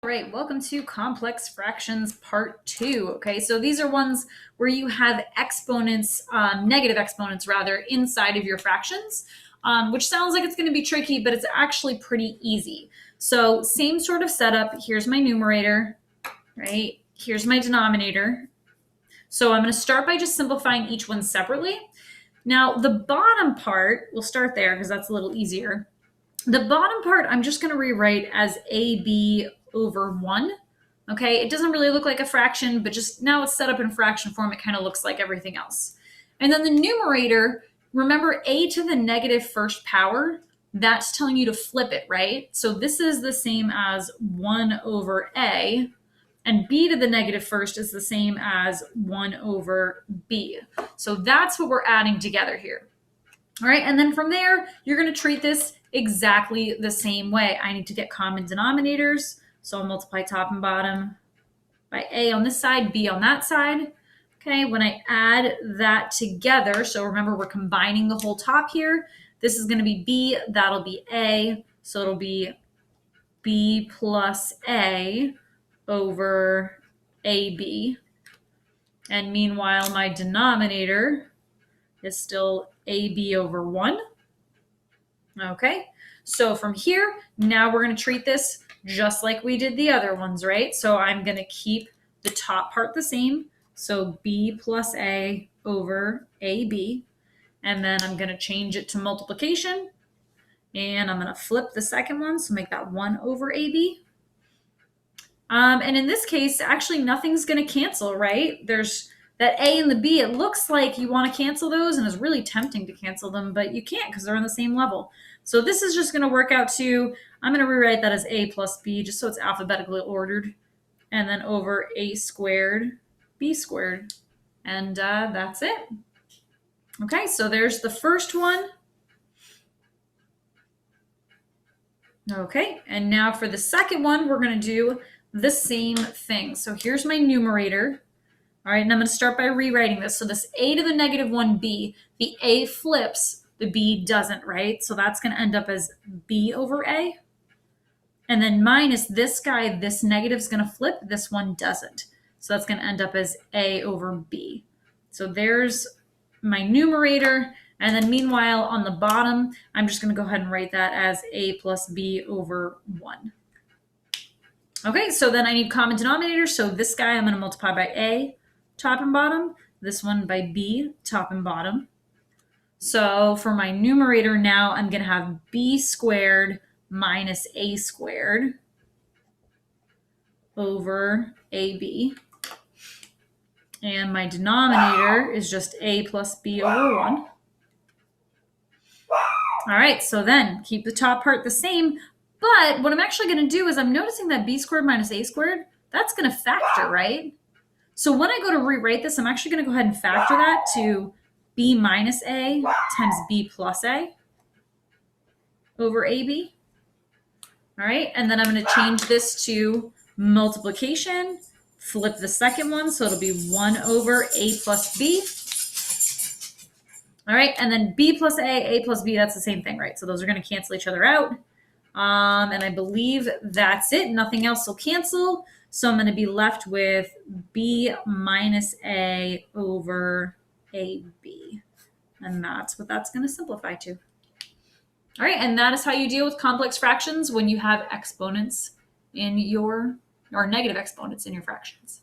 All right, welcome to complex fractions part 2. Okay, so these are ones where you have exponents, negative exponents rather, inside of your fractions, which sounds like it's going to be tricky, but it's actually pretty easy. So same sort of setup. Here's my numerator, right? Here's my denominator. So I'm going to start by just simplifying each one separately. Now the bottom part, we'll start there because that's a little easier. The bottom part, I'm just going to rewrite as AB over 1. Okay, it doesn't really look like a fraction, but just now it's set up in fraction form, it kind of looks like everything else. And then the numerator, remember a to the negative first power, that's telling you to flip it, right? So this is the same as 1 over a, and b to the negative first is the same as 1 over b. So that's what we're adding together here. All right, and then from there, you're going to treat this exactly the same way. I need to get common denominators, so I'll multiply top and bottom by a on this side, b on that side. Okay, when I add that together, so remember we're combining the whole top here. This is going to be b, that'll be a, so it'll be b plus a over ab. And meanwhile, my denominator is still AB over 1. Okay, so from here, now we're going to treat this just like we did the other ones, right? So I'm going to keep the top part the same. So B plus A over AB. And then I'm going to change it to multiplication. And I'm going to flip the second one, so make that 1 over AB. And in this case, actually nothing's going to cancel, right? There's that a and the b, it looks like you want to cancel those, and it's really tempting to cancel them, but you can't because they're on the same level. So this is just going to work out to, I'm going to rewrite that as a plus b, just so it's alphabetically ordered, and then over a squared, b squared. And that's it. Okay, so there's the first one. Okay, and now for the second one, we're going to do the same thing. So here's my numerator. All right, and I'm going to start by rewriting this. So this a to the negative 1b, the a flips, the b doesn't, right? So that's going to end up as b over a. And then minus this guy, this negative is going to flip, this one doesn't. So that's going to end up as a over b. So there's my numerator. And then meanwhile, on the bottom, I'm just going to go ahead and write that as a plus b over 1. Okay, so then I need common denominators. So this guy I'm going to multiply by a, top and bottom. This one by b, top and bottom. So for my numerator now, I'm going to have b squared minus a squared over ab. And my denominator is just a plus b over 1. All right, so then keep the top part the same. But what I'm actually going to do is I'm noticing that b squared minus a squared, that's going to factor, right? So when I go to rewrite this, I'm actually going to go ahead and factor that to b minus a times b plus a over ab. All right, and then I'm going to change this to multiplication, flip the second one, so it'll be 1 over a plus b. All right, and then b plus a plus b, that's the same thing, right? So those are going to cancel each other out. And I believe that's it. Nothing else will cancel. So I'm going to be left with b minus a over ab. And that's what that's going to simplify to. All right, and that is how you deal with complex fractions when you have exponents in your, or negative exponents in your fractions.